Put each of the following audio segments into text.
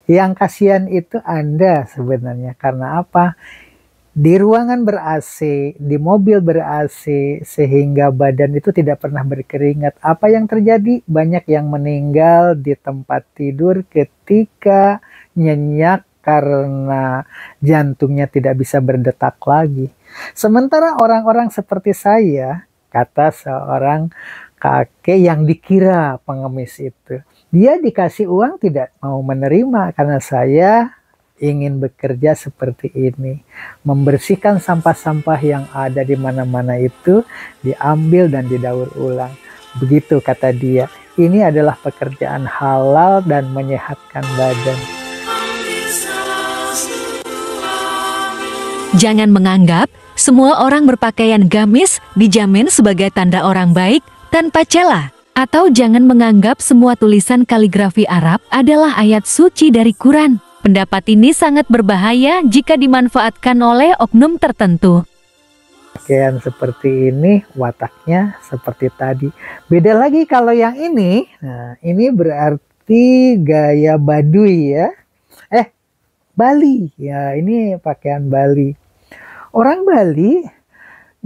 Yang kasihan itu Anda sebenarnya. Karena apa? Di ruangan ber-AC, di mobil ber-AC, sehingga badan itu tidak pernah berkeringat. Apa yang terjadi? Banyak yang meninggal di tempat tidur ketika nyenyak karena jantungnya tidak bisa berdetak lagi. Sementara orang-orang seperti saya, kata seorang kakek yang dikira pengemis itu, dia dikasih uang tidak mau menerima karena saya ingin bekerja seperti ini. Membersihkan sampah-sampah yang ada di mana-mana itu diambil dan didaur ulang. Begitu kata dia. Ini adalah pekerjaan halal dan menyehatkan badan. Jangan menganggap semua orang berpakaian gamis dijamin sebagai tanda orang baik tanpa celah. Atau jangan menganggap semua tulisan kaligrafi Arab adalah ayat suci dari Quran. Pendapat ini sangat berbahaya jika dimanfaatkan oleh oknum tertentu. Pakaian seperti ini, wataknya seperti tadi. Beda lagi kalau yang ini. Nah, ini berarti gaya Baduy ya. Bali. Ya, ini pakaian Bali. Orang Bali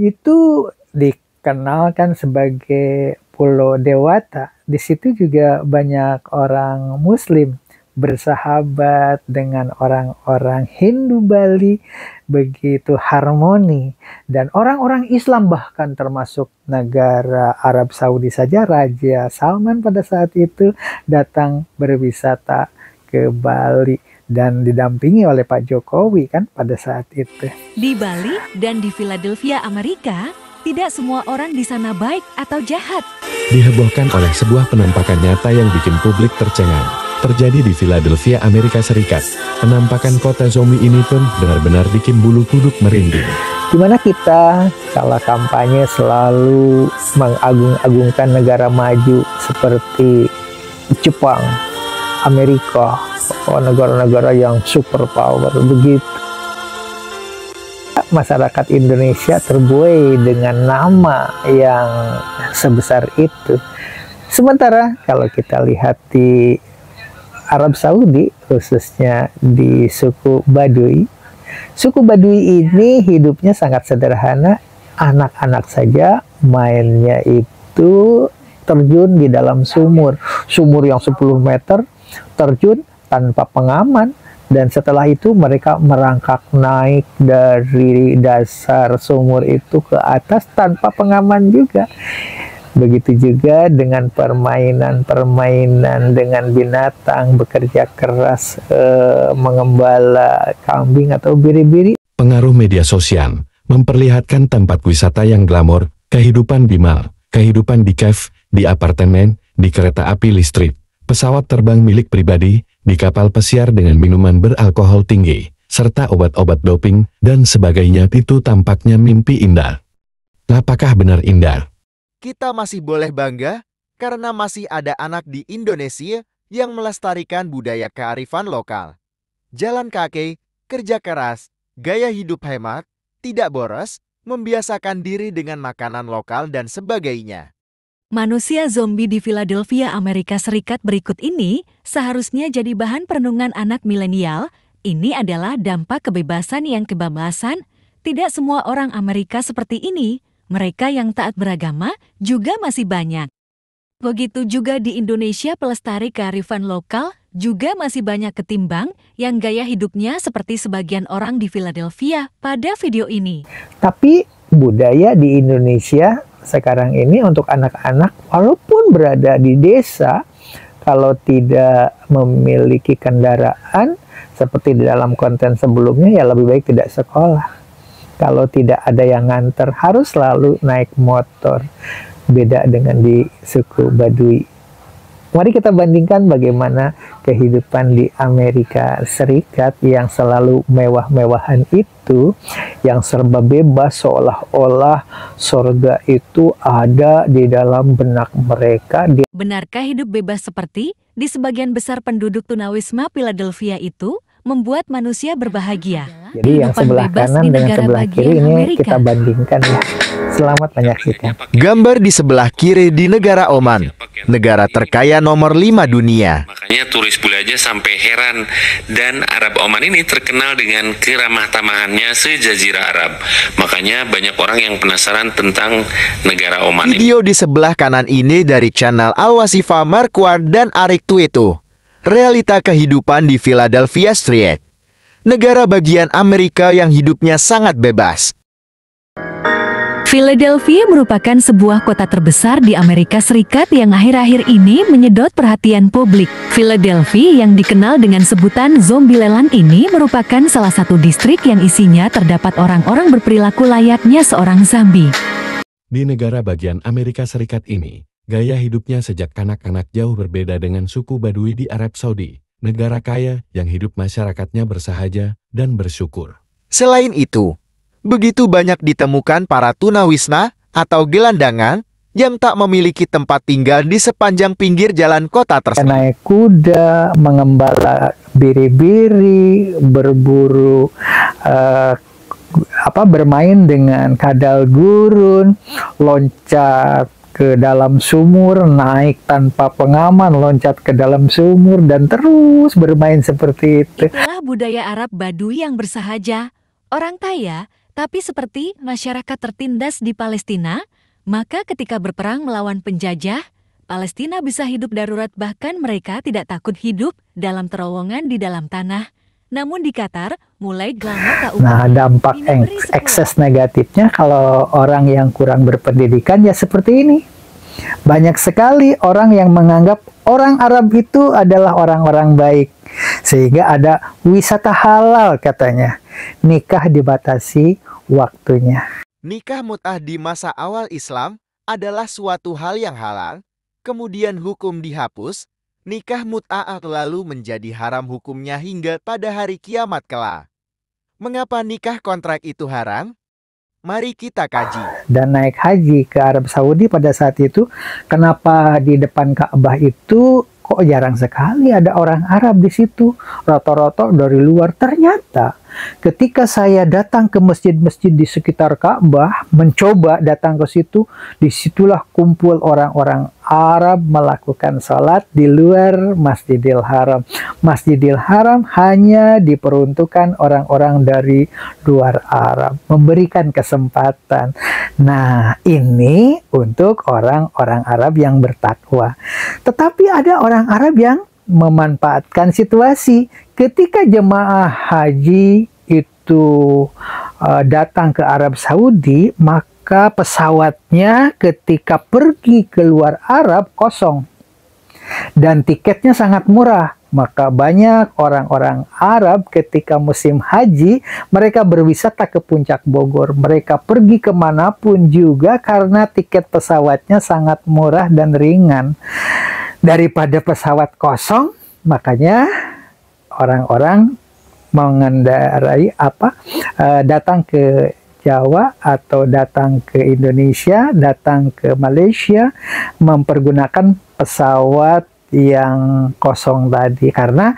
itu dikenalkan sebagai Pulau Dewata. Di situ juga banyak orang Muslim bersahabat dengan orang-orang Hindu Bali, begitu harmoni. Dan orang-orang Islam bahkan termasuk negara Arab Saudi saja, Raja Salman pada saat itu datang berwisata ke Bali dan didampingi oleh Pak Jokowi kan pada saat itu. Di Bali dan di Philadelphia, Amerika, tidak semua orang di sana baik atau jahat. Dihebohkan oleh sebuah penampakan nyata yang bikin publik tercengang. Terjadi di Philadelphia, Amerika Serikat. Penampakan kota zombie ini pun benar-benar bikin bulu kuduk merinding. Dimana kita kala kampanye selalu mengagung-agungkan negara maju seperti Jepang, Amerika, negara-negara yang super power begitu. Masyarakat Indonesia terbuai dengan nama yang sebesar itu. Sementara kalau kita lihat di Arab Saudi, khususnya di suku Baduy. Suku Baduy ini hidupnya sangat sederhana. Anak-anak saja mainnya itu terjun di dalam sumur. Sumur yang 10 meter, terjun tanpa pengaman. Dan setelah itu mereka merangkak naik dari dasar sumur itu ke atas tanpa pengaman juga. Begitu juga dengan permainan-permainan dengan binatang, bekerja keras, mengembala kambing atau biri-biri. Pengaruh media sosial memperlihatkan tempat wisata yang glamor, kehidupan di mall, kehidupan di cafe, di apartemen, di kereta api listrik, pesawat terbang milik pribadi, di kapal pesiar dengan minuman beralkohol tinggi, serta obat-obat doping, dan sebagainya. Itu tampaknya mimpi indah. Apakah benar indah? Kita masih boleh bangga karena masih ada anak di Indonesia yang melestarikan budaya kearifan lokal. Jalan kaki, kerja keras, gaya hidup hemat, tidak boros, membiasakan diri dengan makanan lokal dan sebagainya. Manusia zombie di Philadelphia, Amerika Serikat berikut ini seharusnya jadi bahan perenungan anak milenial. Ini adalah dampak kebebasan yang kebablasan. Tidak semua orang Amerika seperti ini. Mereka yang taat beragama juga masih banyak. Begitu juga di Indonesia, pelestari kearifan lokal juga masih banyak ketimbang yang gaya hidupnya seperti sebagian orang di Philadelphia pada video ini. Tapi budaya di Indonesia sekarang ini untuk anak-anak walaupun berada di desa, kalau tidak memiliki kendaraan seperti di dalam konten sebelumnya ya lebih baik tidak sekolah. Kalau tidak ada yang nganter, harus selalu naik motor. Beda dengan di suku Baduy. Mari kita bandingkan bagaimana kehidupan di Amerika Serikat yang selalu mewah-mewahan itu, yang serba bebas, seolah-olah surga itu ada di dalam benak mereka. Benarkah hidup bebas seperti di sebagian besar penduduk tunawisma Philadelphia itu membuat manusia berbahagia? Jadi yang sebelah kanan dengan sebelah kiri ini kita bandingkan ya. Selamat menyaksikan. Gambar di sebelah kiri di negara Oman, negara terkaya nomor 5 dunia. Makanya turis bule aja sampai heran. Dan Arab Oman ini terkenal dengan keramah tamahannya sejazirah Arab. Makanya banyak orang yang penasaran tentang negara Oman ini. Video di sebelah kanan ini dari channel Al-Wasifa Marquardt dan Arik Tuito. Realita kehidupan di Philadelphia Street, negara bagian Amerika yang hidupnya sangat bebas. Philadelphia merupakan sebuah kota terbesar di Amerika Serikat yang akhir-akhir ini menyedot perhatian publik. Philadelphia yang dikenal dengan sebutan Zombieland ini merupakan salah satu distrik yang isinya terdapat orang-orang berperilaku layaknya seorang zombie. Di negara bagian Amerika Serikat ini, gaya hidupnya sejak kanak-kanak jauh berbeda dengan suku Badui di Arab Saudi, negara kaya yang hidup masyarakatnya bersahaja dan bersyukur. Selain itu, begitu banyak ditemukan para tunawisma atau gelandangan yang tak memiliki tempat tinggal di sepanjang pinggir jalan kota tersebut. Naik kuda, mengembala biri-biri, berburu, bermain dengan kadal gurun, loncat ke dalam sumur, naik tanpa pengaman, loncat ke dalam sumur, dan terus bermain seperti itu. Itulah budaya Arab Badui yang bersahaja, orang kaya, tapi seperti masyarakat tertindas di Palestina, maka ketika berperang melawan penjajah, Palestina bisa hidup darurat, bahkan mereka tidak takut hidup dalam terowongan di dalam tanah. Namun di Qatar, mulai glamor tak Nah, dampak ekses negatifnya kalau orang yang kurang berpendidikan ya seperti ini. Banyak sekali orang yang menganggap orang Arab itu adalah orang-orang baik. Sehingga ada wisata halal katanya. Nikah dibatasi waktunya. Nikah mut'ah di masa awal Islam adalah suatu hal yang halal, kemudian hukum dihapus, nikah mut'ah lalu menjadi haram hukumnya hingga pada hari kiamat kelak. Mengapa nikah kontrak itu haram? Mari kita kaji. Dan naik haji ke Arab Saudi pada saat itu, kenapa di depan Ka'bah itu kok jarang sekali ada orang Arab di situ? Rata-rata dari luar. Ternyata ketika saya datang ke masjid-masjid di sekitar Ka'bah, mencoba datang ke situ, disitulah kumpul orang-orang Arab melakukan salat di luar Masjidil Haram. Masjidil Haram hanya diperuntukkan orang-orang dari luar Arab, memberikan kesempatan. Nah, ini untuk orang-orang Arab yang bertakwa. Tetapi ada orang Arab yang memanfaatkan situasi. Ketika jemaah haji itu datang ke Arab Saudi, maka pesawatnya ketika pergi keluar Arab kosong. Dan tiketnya sangat murah. Maka banyak orang-orang Arab ketika musim haji, mereka berwisata ke Puncak Bogor. Mereka pergi kemanapun juga karena tiket pesawatnya sangat murah dan ringan. Daripada pesawat kosong, makanya orang-orang mengendarai datang ke Jawa atau datang ke Indonesia, datang ke Malaysia, mempergunakan pesawat yang kosong tadi. Karena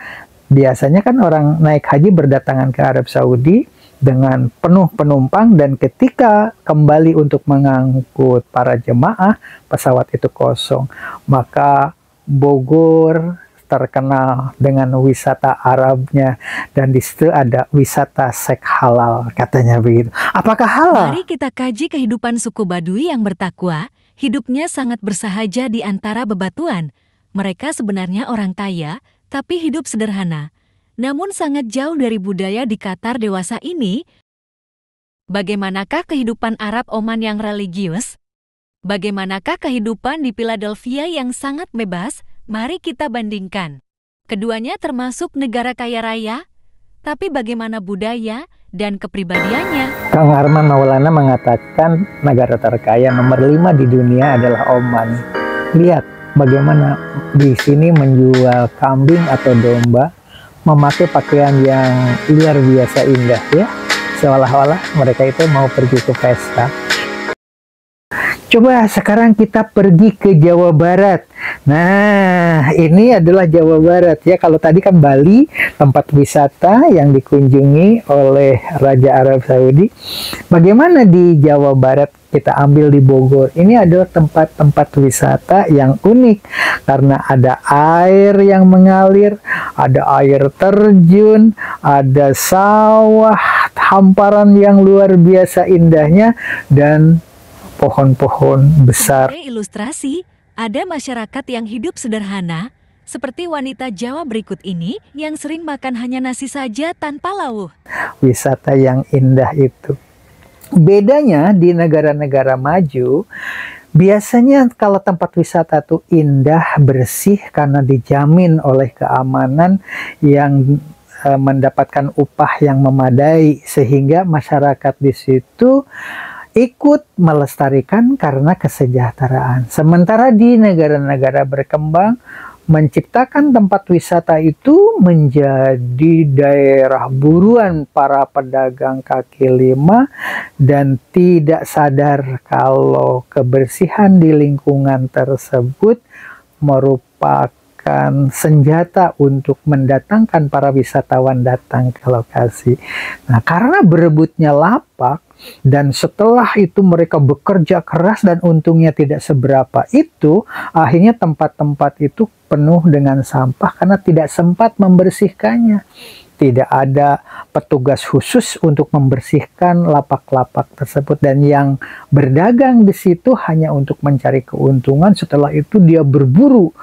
biasanya kan orang naik haji berdatangan ke Arab Saudi dengan penuh penumpang, dan ketika kembali untuk mengangkut para jemaah, pesawat itu kosong. Maka Bogor terkenal dengan wisata Arabnya, dan di situ ada wisata seks halal katanya begitu. Apakah halal? Mari kita kaji kehidupan suku Badui yang bertakwa. Hidupnya sangat bersahaja di antara bebatuan. Mereka sebenarnya orang kaya, tapi hidup sederhana. Namun sangat jauh dari budaya di Qatar dewasa ini. Bagaimanakah kehidupan Arab Oman yang religius? Bagaimanakah kehidupan di Philadelphia yang sangat bebas? Mari kita bandingkan. Keduanya termasuk negara kaya raya, tapi bagaimana budaya dan kepribadiannya? Kang Arman Maulana mengatakan negara terkaya nomor 5 di dunia adalah Oman. Lihat bagaimana di sini menjual kambing atau domba, memakai pakaian yang luar biasa indah ya. Seolah-olah mereka itu mau pergi ke pesta. Coba sekarang kita pergi ke Jawa Barat. Nah, ini adalah Jawa Barat ya. Kalau tadi kan Bali, tempat wisata yang dikunjungi oleh Raja Arab Saudi. Bagaimana di Jawa Barat? Kita ambil di Bogor. Ini adalah tempat-tempat wisata yang unik karena ada air yang mengalir, ada air terjun, ada sawah, hamparan yang luar biasa indahnya, dan pohon-pohon besar. Sebagai ilustrasi, ada masyarakat yang hidup sederhana, seperti wanita Jawa berikut ini yang sering makan hanya nasi saja tanpa lauk. Wisata yang indah itu. Bedanya di negara-negara maju, biasanya kalau tempat wisata itu indah, bersih karena dijamin oleh keamanan yang mendapatkan upah yang memadai, sehingga masyarakat di situ ikut melestarikan karena kesejahteraan. Sementara di negara-negara berkembang, menciptakan tempat wisata itu menjadi daerah buruan para pedagang kaki lima dan tidak sadar kalau kebersihan di lingkungan tersebut merupakan senjata untuk mendatangkan para wisatawan datang ke lokasi. Nah, karena berebutnya lapak, dan setelah itu mereka bekerja keras dan untungnya tidak seberapa itu, akhirnya tempat-tempat itu penuh dengan sampah karena tidak sempat membersihkannya. Tidak ada petugas khusus untuk membersihkan lapak-lapak tersebut, dan yang berdagang di situ hanya untuk mencari keuntungan. Setelah itu dia berburu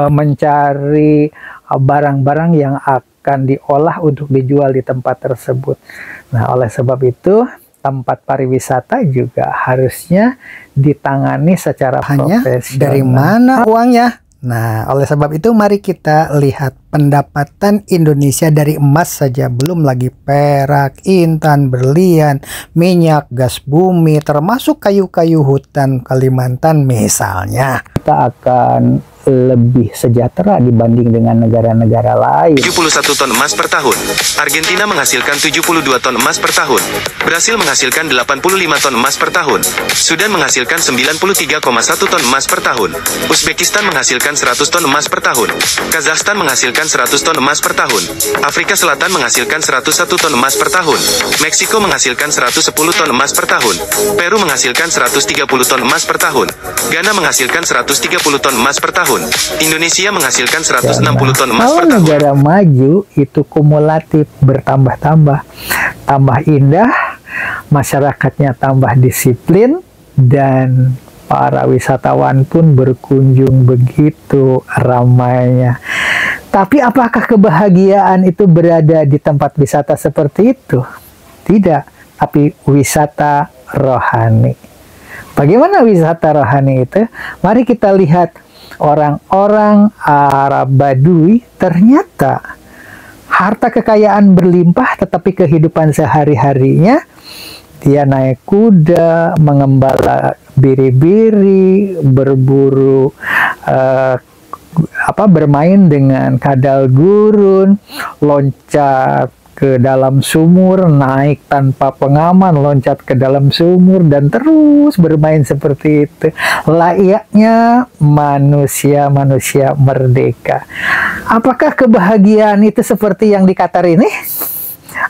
mencari barang-barang yang akan diolah untuk dijual di tempat tersebut. Nah, oleh sebab itu tempat pariwisata juga harusnya ditangani secara profesional. Dari mana uangnya? Nah, oleh sebab itu mari kita lihat pendapatan Indonesia dari emas saja, belum lagi perak, intan, berlian, minyak, gas bumi, termasuk kayu-kayu hutan Kalimantan misalnya. Kita akan lebih sejahtera dibanding dengan negara-negara lain. 71 ton emas per tahun. Argentina menghasilkan 72 ton emas per tahun. Brasil menghasilkan 85 ton emas per tahun. Sudan menghasilkan 93,1 ton emas per tahun. Uzbekistan menghasilkan 100 ton emas per tahun. Kazakhstan menghasilkan 100 ton emas per tahun. Afrika Selatan menghasilkan 101 ton emas per tahun. Meksiko menghasilkan 110 ton emas per tahun. Peru menghasilkan 130 ton emas per tahun. Ghana menghasilkan 130 ton emas per tahun. Indonesia menghasilkan 160 ton emas per tahun. Kalau negara maju itu kumulatif bertambah-tambah, tambah indah, masyarakatnya tambah disiplin, dan para wisatawan pun berkunjung begitu ramainya. Tapi apakah kebahagiaan itu berada di tempat wisata seperti itu? Tidak, tapi wisata rohani. Bagaimana wisata rohani itu? Mari kita lihat. Orang-orang Arab Badui ternyata harta kekayaan berlimpah, tetapi kehidupan sehari-harinya dia naik kuda, mengembala biri-biri, berburu, bermain dengan kadal gurun, loncat ke dalam sumur, naik tanpa pengaman, loncat ke dalam sumur, dan terus bermain seperti itu. Layaknya manusia-manusia merdeka. Apakah kebahagiaan itu seperti yang di Qatar ini?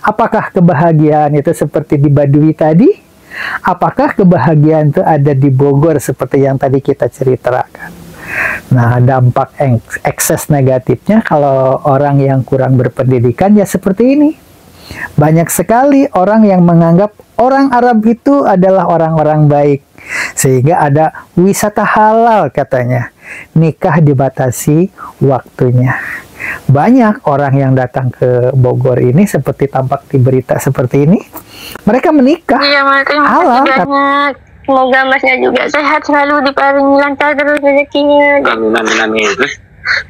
Apakah kebahagiaan itu seperti di Badui tadi? Apakah kebahagiaan itu ada di Bogor seperti yang tadi kita ceritakan? Nah, dampak ekses negatifnya kalau orang yang kurang berpendidikan ya seperti ini. Banyak sekali orang yang menganggap orang Arab itu adalah orang-orang baik. Sehingga ada wisata halal katanya. Nikah dibatasi waktunya. Banyak orang yang datang ke Bogor ini seperti tampak di berita seperti ini. Mereka menikah halal. Semoga masnya juga sehat selalu, diparingi lancar terus rezekinya. Amin, amin, amin. Terus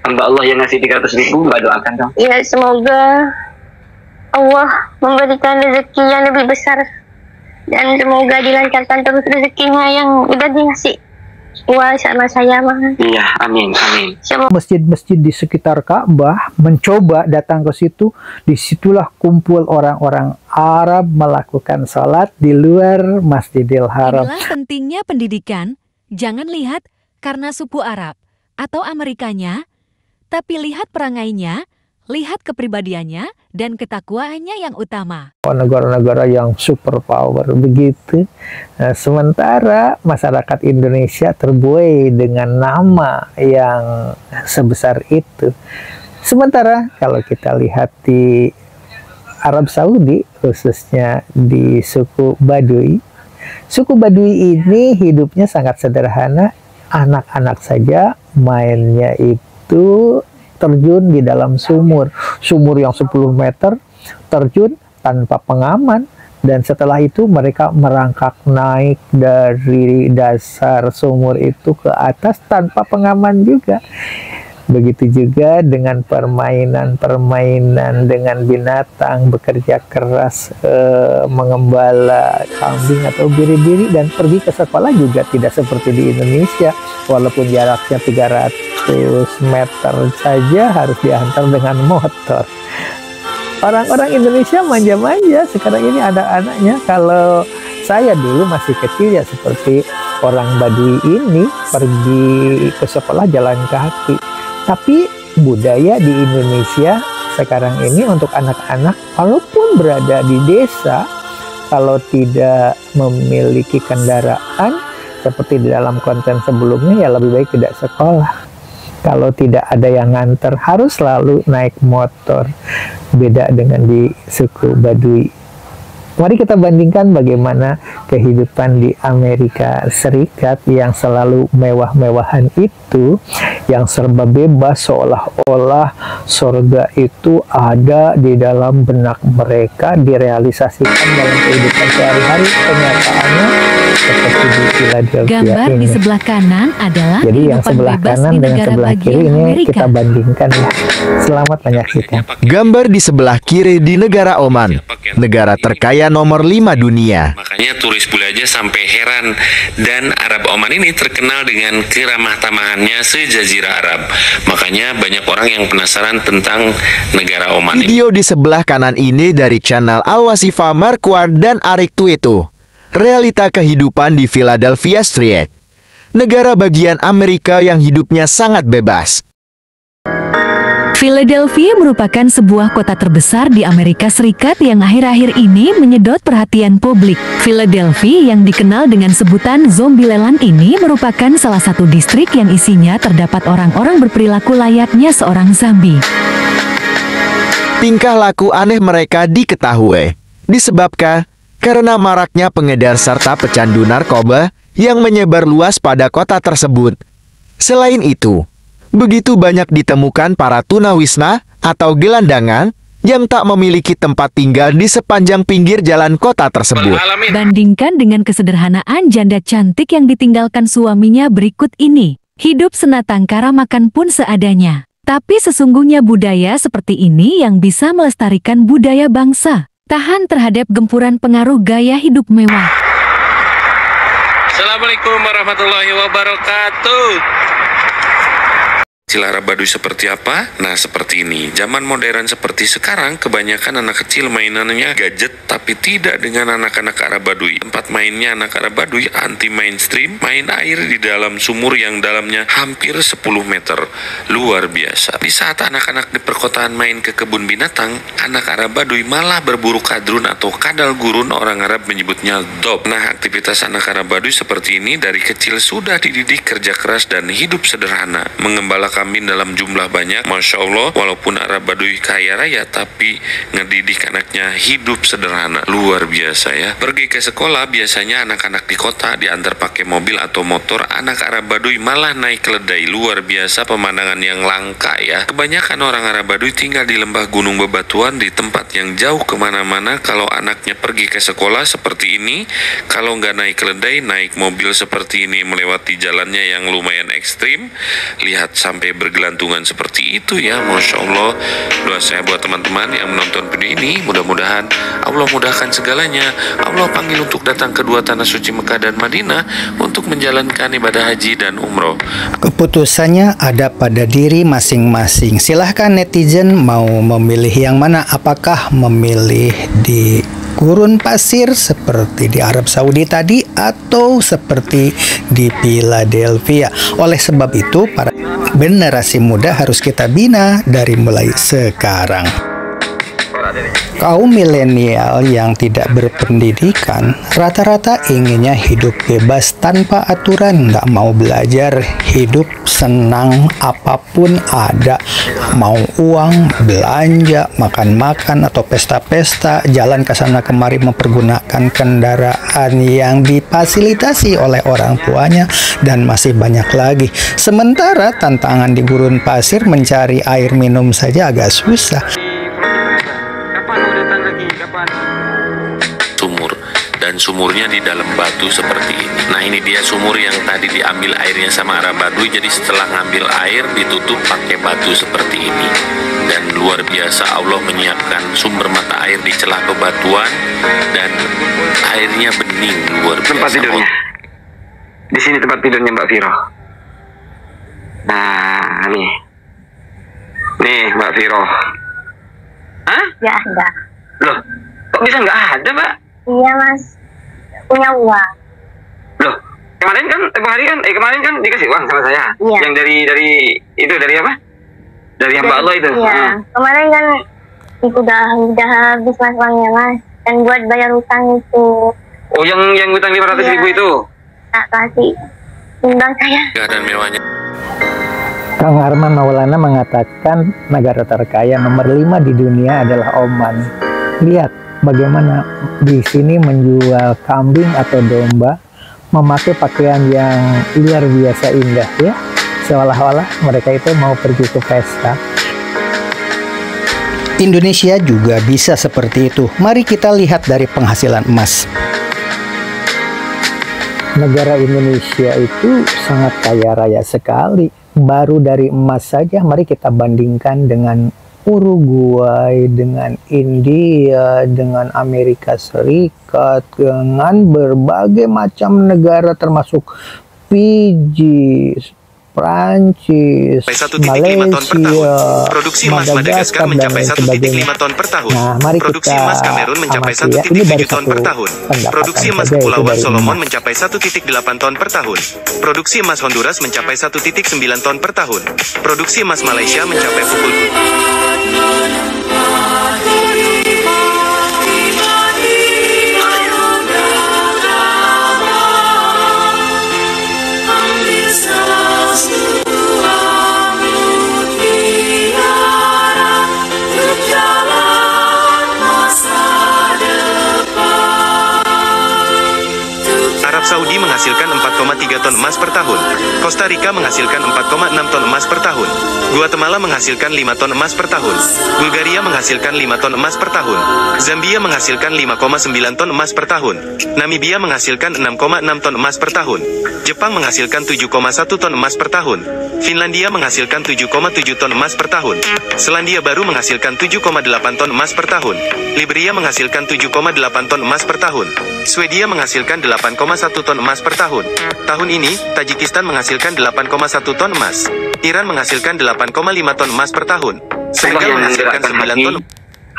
hamba Allah yang ngasih 300.000 Mbak doakan dong. Ya, semoga Allah memberikan rezeki yang lebih besar, dan semoga dilancarkan terus rezekinya yang udah dikasih wah sama saya mah. Iya, amin, amin. Masjid-masjid di sekitar Ka'bah mencoba datang ke situ, disitulah kumpul orang-orang Arab melakukan salat di luar Masjidil Haram. Inilah pentingnya pendidikan Jangan lihat karena suku Arab atau Amerikanya, tapi lihat perangainya, lihat kepribadiannya, dan ketakwaannya yang utama. Negara-negara yang superpower begitu. Nah, sementara masyarakat Indonesia terbuai dengan nama yang sebesar itu. Sementara kalau kita lihat di Arab Saudi, khususnya di suku Baduy ini hidupnya sangat sederhana. Anak-anak saja mainnya itu terjun di dalam sumur yang 10 meter, terjun tanpa pengaman, dan setelah itu mereka merangkak naik dari dasar sumur itu ke atas tanpa pengaman juga. Begitu juga dengan permainan dengan binatang, bekerja keras, mengembala kambing atau biri-biri, dan pergi ke sekolah juga tidak seperti di Indonesia. Walaupun jaraknya 300 meter saja harus diantar dengan motor. Orang-orang Indonesia manja-manja sekarang ini anak-anaknya. Kalau saya dulu masih kecil ya seperti orang Baduy ini, pergi ke sekolah jalan kaki. Tapi budaya di Indonesia sekarang ini untuk anak-anak, walaupun berada di desa, kalau tidak memiliki kendaraan seperti di dalam konten sebelumnya, ya lebih baik tidak sekolah. Kalau tidak ada yang nganter, harus selalu naik motor. Beda dengan di suku Baduy. Mari kita bandingkan bagaimana kehidupan di Amerika Serikat yang selalu mewah-mewahan itu, yang serba bebas, seolah-olah surga itu ada di dalam benak mereka, direalisasikan dalam kehidupan sehari-hari. Kenyataannya seperti di Philadelphia Gambar ini. di sebelah kanan adalah Jadi yang kehidupan sebelah bebas kanan di dengan negara sebelah bagian kiri ini Amerika. kita bandingkan ya. Selamat menyaksikan. Gambar di sebelah kiri di negara Oman, negara terkaya nomor 5 dunia. Makanya turis bule aja sampai heran. Dan Arab Oman ini terkenal dengan keramah tamahannya sejazirah Arab. Makanya banyak orang yang penasaran tentang negara Oman ini. Video di sebelah kanan ini dari channel Al-Wasifah Marquardt dan Arik Tuito. Realita kehidupan di Philadelphia Street, negara bagian Amerika yang hidupnya sangat bebas. Philadelphia merupakan sebuah kota terbesar di Amerika Serikat yang akhir-akhir ini menyedot perhatian publik. Philadelphia yang dikenal dengan sebutan Zombieland ini merupakan salah satu distrik yang isinya terdapat orang-orang berperilaku layaknya seorang zombie. Tingkah laku aneh mereka diketahui disebabkan karena maraknya pengedar serta pecandu narkoba yang menyebar luas pada kota tersebut. Selain itu, begitu banyak ditemukan para tunawisma atau gelandangan yang tak memiliki tempat tinggal di sepanjang pinggir jalan kota tersebut. Bandingkan dengan kesederhanaan janda cantik yang ditinggalkan suaminya berikut ini. Hidup senatang kara makan pun seadanya. Tapi sesungguhnya budaya seperti ini yang bisa melestarikan budaya bangsa. Tahan terhadap gempuran pengaruh gaya hidup mewah. Assalamualaikum warahmatullahi wabarakatuh. Kecil Arab Baduy seperti apa? Nah, seperti ini. Zaman modern seperti sekarang, kebanyakan anak kecil mainannya gadget, tapi tidak dengan anak-anak Arab Baduy. Tempat mainnya anak Arab Baduy anti mainstream, main air di dalam sumur yang dalamnya hampir 10 meter. Luar biasa. Di saat anak-anak di perkotaan main ke kebun binatang, anak Arab Baduy malah berburu kadrun atau kadal gurun, orang Arab menyebutnya dob. Nah, aktivitas anak Arab Baduy seperti ini dari kecil sudah dididik kerja keras dan hidup sederhana. Mengembala kambing dalam jumlah banyak, Masya Allah, walaupun Arab Baduy kaya raya, tapi ngedidik anaknya hidup sederhana. Luar biasa ya. Pergi ke sekolah, biasanya anak-anak di kota diantar pakai mobil atau motor, anak Arab Baduy malah naik keledai. Luar biasa, pemandangan yang langka ya. Kebanyakan orang Arab Baduy tinggal di lembah gunung bebatuan, di tempat yang jauh kemana-mana. Kalau anaknya pergi ke sekolah seperti ini, kalau nggak naik keledai, naik mobil seperti ini, melewati jalannya yang lumayan ekstrim. Lihat sampai bergelantungan seperti itu ya, Masya Allah. Doa saya buat teman-teman yang menonton video ini, mudah-mudahan Allah mudahkan segalanya. Allah panggil untuk datang ke dua tanah suci Mekah dan Madinah untuk menjalankan ibadah haji dan umroh. Keputusannya ada pada diri masing-masing. Silahkan netizen mau memilih yang mana, apakah memilih di gurun pasir seperti di Arab Saudi tadi atau seperti di Philadelphia. Oleh sebab itu, para generasi muda harus kita bina dari mulai sekarang. Kaum milenial yang tidak berpendidikan rata-rata inginnya hidup bebas tanpa aturan, nggak mau belajar, hidup senang apapun ada, mau uang, belanja, makan-makan atau pesta-pesta, jalan ke sana kemari mempergunakan kendaraan yang difasilitasi oleh orang tuanya, dan masih banyak lagi. Sementara tantangan di gurun pasir mencari air minum saja agak susah. Sumur, dan sumurnya di dalam batu seperti ini. Nah, ini dia sumur yang tadi diambil airnya sama Arab Baduy. Jadi setelah ngambil air ditutup pakai batu seperti ini. Dan luar biasa Allah menyiapkan sumber mata air di celah bebatuan dan airnya bening luar biasa. Tempat tidurnya. Di sini tempat tidurnya Mbak Viro. Nah, nih. Nih Mbak Viro. Hah? Ya ada. Loh, kok bisa nggak ada, Mbak? Iya mas, punya uang. Loh, kemarin kan dikasih uang sama saya. Iya. Yang dari apa? Dari hamba Allah itu. Iya. Kemarin kan itu udah habis mas uangnya mas. Dan buat bayar utang itu. Oh, yang utang 500.000 itu? Tak kasih timbang saya. Dan mewahnya. Kang Arman Maulana mengatakan negara terkaya nomor 5 di dunia adalah Oman. Lihat bagaimana di sini menjual kambing atau domba, memakai pakaian yang luar biasa indah ya. Seolah-olah mereka itu mau pergi ke pesta. Indonesia juga bisa seperti itu. Mari kita lihat dari penghasilan emas. Negara Indonesia itu sangat kaya raya sekali. Baru dari emas saja, mari kita bandingkan dengan Uruguay, dengan India, dengan Amerika Serikat, dengan berbagai macam negara termasuk Fiji, Prancis, Malaysia, Produksi emas Madagaskar mencapai 1,5 ton per tahun. Nah, mari Produksi kita emas Kamerun mencapai amati ya. Ini 1,7 baru ton satu per tahun. pendapatan Produksi emas saja, Kepulauan itu dari Solomon emas. mencapai 1,8 ton per tahun. Produksi emas Honduras mencapai 1,9 ton per tahun. Produksi emas Malaysia mencapai pukul Saudi menghasilkan 4,3 ton emas per tahun. Costa Rica menghasilkan 4,6 ton emas per tahun. Guatemala menghasilkan 5 ton emas per tahun. Bulgaria menghasilkan 5 ton emas per tahun. Zambia menghasilkan 5,9 ton emas per tahun. Namibia menghasilkan 6,6 ton emas per tahun. Jepang menghasilkan 7,1 ton emas per tahun. Finlandia menghasilkan 7,7 ton emas per tahun. Selandia Baru menghasilkan 7,8 ton emas per tahun. Liberia menghasilkan 7,8 ton emas per tahun. Swedia menghasilkan 8,1 ton emas per tahun. Tahun ini, Tajikistan menghasilkan 8,1 ton emas. Iran menghasilkan 8,5 ton emas per tahun. Senegal menghasilkan 9 ton.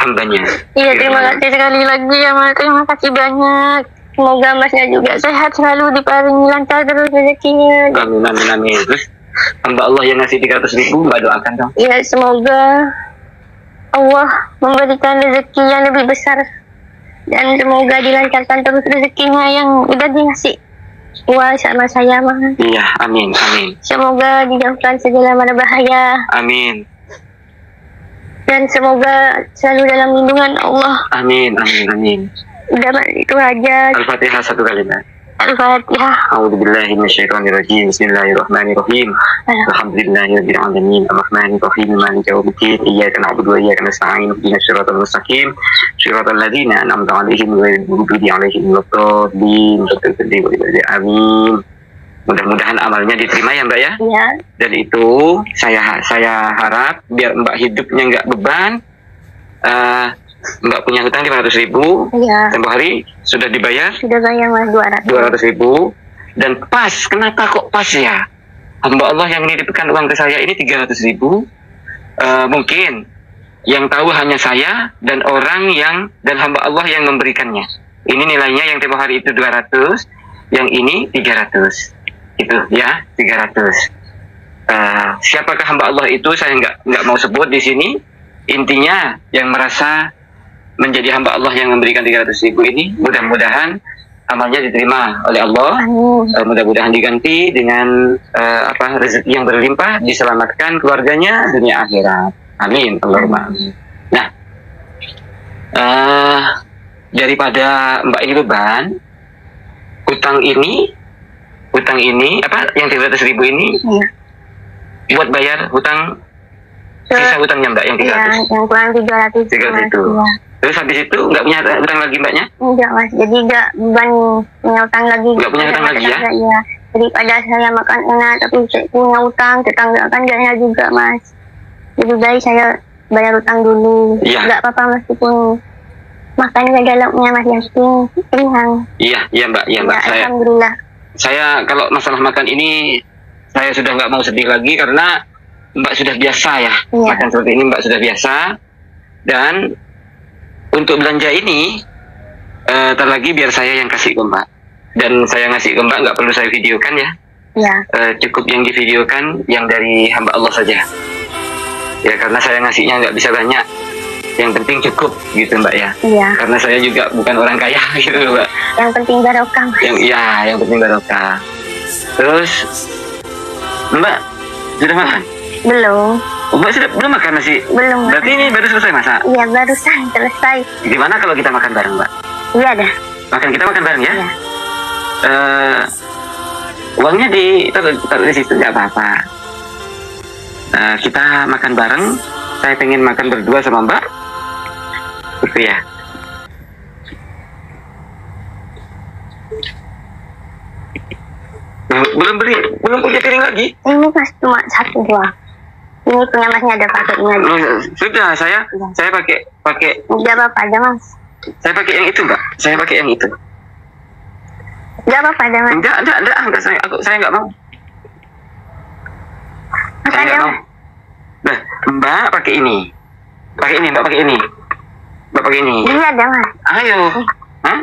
Hambanya. Iya, terima kasih sekali lagi ya mas. Terima kasih banyak. Semoga masnya juga sehat selalu, diparingi lancar terus rezekinya. Amin, amin, amin. Terus hamba Allah yang ngasih 300.000 Mbak doakan dong. Ya, semoga Allah memberikan rezeki yang lebih besar. Dan semoga dilancarkan terus rezekinya yang udah dikasih uang sama saya mah. Iya, amin, amin. Semoga dijauhkan segala mana bahaya. Amin. Dan semoga selalu dalam lindungan Allah. Amin, amin, amin. Udah itu aja. Al-Fatihah satu kali, Mbak. Al-Fatihah. A'udzubillahi minasyaitonirrajim. Bismillahirrahmanirrahim. Alhamdulillahirabbil alamin. Arrahmanir rahim. Maliki yaumiddin. Iyyaka na'budu wa iyyaka nasta'in. Ihdinas siratal mustaqim. Siratal ladzina an'amta 'alaihim ghairil maghdubi 'alaihim waladdallin. Amin. Mudah-mudahan amalnya diterima ya Mbak ya. Iya. Dan itu saya harap biar Mbak hidupnya nggak beban. Mbak punya hutang 500.000. Iya. Tempoh hari sudah dibayar. Sudah bayar mas 200.000. Dan pas, kenapa kok pas ya? Hamba Allah yang menitipkan uang ke saya ini 300.000. Mungkin yang tahu hanya saya dan orang yang dan hamba Allah yang memberikannya. Ini nilainya yang tempoh hari itu 200, yang ini 300. Itu ya, 300. Siapakah hamba Allah itu saya nggak mau sebut di sini. Intinya yang merasa menjadi hamba Allah yang memberikan 300.000 ini, mudah-mudahan amalnya diterima oleh Allah. Mudah-mudahan diganti dengan rezeki yang berlimpah, diselamatkan keluarganya dunia akhirat. Amin. Allahumma amin. Nah, daripada Mbak Irban, utang ini yang 300.000 ini buat bayar hutang, sisa hutangnya Mbak yang 300. Iya, yang kurang 300. 300 itu. Ya. Terus habis itu nggak punya hutang lagi Mbaknya? Enggak Mas, jadi nggak beban punya hutang lagi. Nggak punya hutang lagi ya? Iya. Daripada saya makan enak tapi saya punya hutang, tetangga kan nggak enak juga Mas. Jadi baik saya bayar hutang dulu. Iya. Nggak apa-apa meskipun makannya dalamnya Mas yang kenyang. Iya Mbak, iya Mbak. Ya, alhamdulillah. Saya kalau masalah makan ini saya sudah nggak mau sedih lagi karena Mbak sudah biasa ya. Iya. Makan seperti ini Mbak sudah biasa. Dan untuk belanja ini ntar lagi biar saya yang kasih ke Mbak. Dan saya ngasih ke Mbak nggak perlu saya videokan ya. Ya. Cukup yang divideokan yang dari hamba Allah saja. Ya karena saya ngasihnya nggak bisa banyak. Yang penting cukup gitu Mbak ya. Iya. Karena saya juga bukan orang kaya gitu Mbak. Yang penting barokah Mas. Yang penting barokah. Terus Mbak sudah makan? Belum. Mbak sudah belum makan nasi? Belum. Berarti ini baru selesai masak? Iya barusan selesai. Gimana kalau kita makan bareng Mbak? Iya dah. Kita makan bareng ya? Iya. Uangnya taruh di situ nggak apa-apa. Kita makan bareng. Saya pengen makan berdua sama Mbak. Gitu ya. Belum punya piring lagi? Ini Mas cuma satu doang. Ini punya Masnya ada pakai ini aja. Sudah, saya pakai. Enggak apa-apa aja Mas. Saya pakai yang itu Mbak. Saya pakai yang itu. Enggak apa-apa aja Mas. Enggak, saya enggak mau. Apa Saya enggak aja, mau. Nah, Mbak pakai ini. Mbak pakai ini. Mbak pakai ini. Ini ada Mas. Ayo. Hah?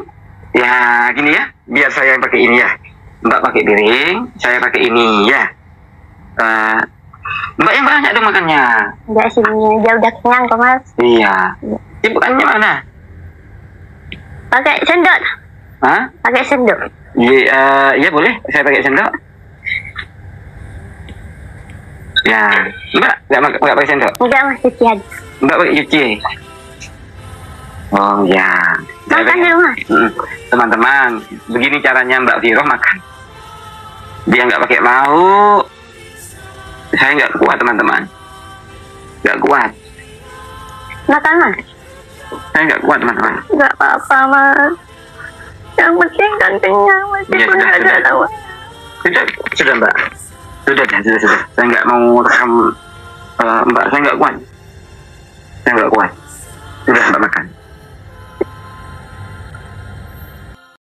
Ya, gini ya. Biar saya yang pakai ini ya. Mbak pakai piring, saya pakai ini ya. Mbak yang banyak dong makannya. Enggak sini aja udah kenyang kok Mas. Iya. Bukannya mana? Pakai sendok. Hah? Pakai sendok. Iya boleh. Saya pakai sendok. Ya, Mbak nggak pakai sendok? Enggak Mas, cuci aja. Mbak pakai cuci. Oh ya. Makan dulu Mas. Teman-teman, begini caranya Mbak Viroh makan. Dia nggak pakai mau. Saya nggak kuat teman-teman. Nggak kuat. Makan Mas. Saya nggak kuat teman-teman. Nggak apa-apa Mas. Yang penting kan kenyang Mas. Ya, sudah Mbak. Sudah. Saya nggak mau rekam Mbak. Saya nggak kuat.